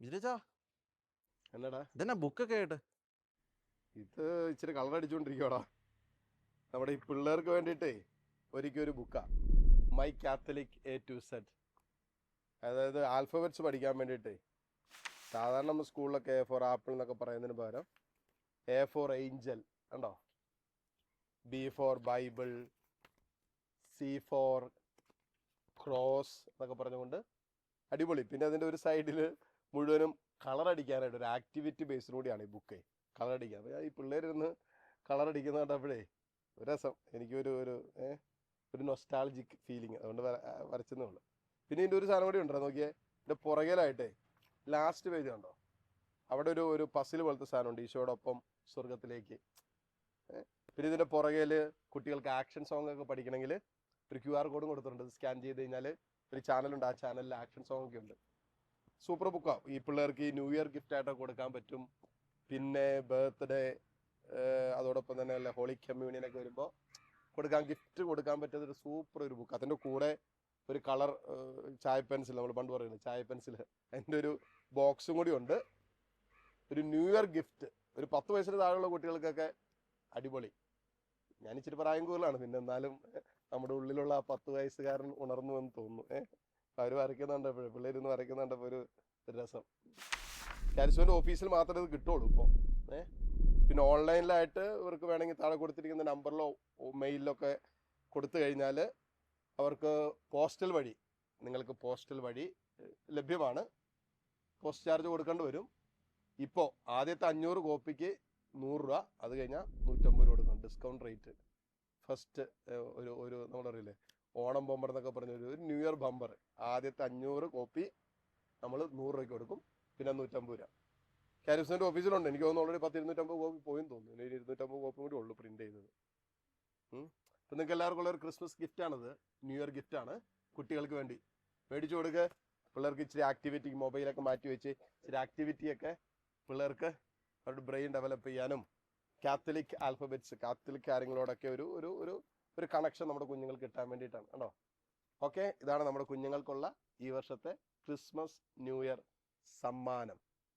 വിജയിച്ചാ എന്നടാ ഇതെന്നാ ബുക്കൊക്കെ ആയിട്ട്? ഇത് ഇച്ചിരി കളർ അടിച്ചുകൊണ്ടിരിക്കുവാടാ. നമ്മുടെ ഈ പിള്ളേർക്ക് വേണ്ടിയിട്ടേ ഒരു ബുക്കാ, my Catholic A to Z. അതായത് ആൽഫബറ്റ്സ് പഠിക്കാൻ വേണ്ടിയിട്ടേ. സാധാരണ നമ്മൾ സ്കൂളിലൊക്കെ എ ഫോർ ആപ്പിൾ എന്നൊക്കെ പറയുന്നതിന് പകരം എ ഫോർ ഏഞ്ചൽ ഉണ്ടോ, B for Bible, C for cross എന്നൊക്കെ പറഞ്ഞുകൊണ്ട് അടിപൊളി. പിന്നെ അതിൻ്റെ ഒരു സൈഡിൽ മുഴുവനും കളർ അടിക്കാനായിട്ട് ഒരു ആക്ടിവിറ്റി ബേസ്ഡ് കൂടിയാണ് ഈ ബുക്ക്. കളർ അടിക്കാൻ അപ്പോൾ ഈ പിള്ളേരിന്ന് കളർ അടിക്കുന്ന കണ്ടപ്പോഴേ ഒരു രസം, എനിക്കൊരു ഒരു ഒരു നൊസ്റ്റാൾജിക് ഫീലിംഗ്, അതുകൊണ്ട് വരച്ചെന്നേ ഉള്ളൂ. പിന്നെ ഇതിൻ്റെ ഒരു സാധനം കൂടി ഉണ്ടോ നോക്കിയേ, ഇതിൻ്റെ പുറകിലായിട്ടേ ലാസ്റ്റ് പേജ് കണ്ടോ, അവിടെ ഒരു പസിൽ പോലത്തെ സാധനമുണ്ട്, ഈശോടൊപ്പം സ്വർഗത്തിലേക്ക്. പിന്നെ ഇതിൻ്റെ പുറകിൽ കുട്ടികൾക്ക് ആക്ഷൻ സോങ് ഒക്കെ പഠിക്കണമെങ്കിൽ ഒരു QR കോഡും കൊടുത്തിട്ടുണ്ട്. സ്കാൻ ചെയ്ത് കഴിഞ്ഞാൽ ഒരു ചാനലുണ്ട്, ആ ചാനലിൽ ആക്ഷൻ സോങ് ഒക്കെ ഉണ്ട്. സൂപ്പർ ബുക്കാണ്. ഈ പിള്ളേർക്ക് ഈ ന്യൂ ഇയർ ഗിഫ്റ്റ് ആയിട്ടൊക്കെ കൊടുക്കാൻ പറ്റും. പിന്നെ ബർത്ത്ഡേ, അതോടൊപ്പം തന്നെ അല്ല ഹോളി കമ്മ്യൂണിയനൊക്കെ വരുമ്പോൾ ഗിഫ്റ്റ് കൊടുക്കാൻ പറ്റുന്ന ഒരു സൂപ്പർ ഒരു ബുക്ക്. അതിൻ്റെ കൂടെ ഒരു കളർ ചായ പെൻസിൽ, നമ്മൾ പണ്ട് പറയുന്നത് ചായ പെൻസിൽ, അതിൻ്റെ ഒരു ബോക്സും കൂടി ഉണ്ട്. ഒരു ന്യൂ ഇയർ ഗിഫ്റ്റ് ഒരു 10 വയസ്സിന് താഴെയുള്ള കുട്ടികൾക്കൊക്കെ അടിപൊളി. ഞാൻ ഇച്ചിരി പ്രായം കൂടുതലാണ്, പിന്നെ എന്നാലും നമ്മുടെ ഉള്ളിലുള്ള ആ 10 വയസ്സുകാരൻ ഉണർന്നു എന്ന് തോന്നുന്നു. അവർ വരയ്ക്കുന്നുണ്ടപ്പോൾ, പിള്ളേരിന്ന് വരയ്ക്കുന്നുണ്ടപ്പോൾ ഒരു രസം. കാരിസോൻ്റെ ഓഫീസിൽ മാത്രമേ ഇത് കിട്ടുള്ളൂ ഇപ്പോൾ. പിന്നെ ഓൺലൈനിലായിട്ട് ഇവർക്ക് വേണമെങ്കിൽ താഴെ കൊടുത്തിരിക്കുന്ന നമ്പറിലോ മെയിലിലൊക്കെ കൊടുത്തു കഴിഞ്ഞാൽ അവർക്ക് പോസ്റ്റൽ വഴി ലഭ്യമാണ്. പോസ്റ്റ് ചാർജ് കൊടുക്കേണ്ടി വരും. ഇപ്പോൾ ആദ്യത്തെ 500 കോപ്പിക്ക് 100 രൂപ, അത് കഴിഞ്ഞാൽ 150 രൂപ കൊടുക്കണം, ഡിസ്കൗണ്ട് റേറ്റ്. ഫസ്റ്റ് ഒരു നമ്മളറിയില്ലേ ഓണം ബമ്പർ എന്നൊക്കെ പറഞ്ഞ ഒരു ന്യൂ ഇയർ ബമ്പർ, ആദ്യത്തെ 500 കോപ്പി നമ്മൾ 100 രൂപയ്ക്ക് കൊടുക്കും, പിന്നെ 150 രൂപ. കാരിസോൻ്റെ ഓഫീസിലുണ്ട്, എനിക്ക് തോന്നുന്നു ഓൾറെഡി 10-250 കോപ്പി പോയെന്ന് തോന്നുന്നു. ഇനി 250 കോപ്പി കൂടി ഉള്ളൂ പ്രിന്റ് ചെയ്തത്. അപ്പം നിങ്ങൾക്ക് എല്ലാവർക്കും ഉള്ള ഒരു ക്രിസ്മസ് ഗിഫ്റ്റാണിത്, ന്യൂ ഇയർ ഗിഫ്റ്റാണ്. കുട്ടികൾക്ക് വേണ്ടി മേടിച്ചു കൊടുക്കുക. പിള്ളേർക്ക് ഇച്ചിരി ആക്ടിവിറ്റി, മൊബൈലൊക്കെ മാറ്റി വെച്ച് ഇച്ചിരി ആക്ടിവിറ്റിയൊക്കെ പിള്ളേർക്ക് അവരുടെ ബ്രെയിൻ ഡെവലപ്പ് ചെയ്യാനും കാത്തലിക് ആൽഫബറ്റ്സ്, കാത്തലിക് കാര്യങ്ങളോടൊക്കെ ഒരു കണക്ഷൻ നമ്മുടെ കുഞ്ഞുങ്ങൾക്ക് കിട്ടാൻ വേണ്ടിയിട്ടാണ് കേട്ടോ. ഓക്കെ, ഇതാണ് നമ്മുടെ കുഞ്ഞുങ്ങൾക്കുള്ള ഈ വർഷത്തെ ക്രിസ്മസ് ന്യൂ ഇയർ സമ്മാനം.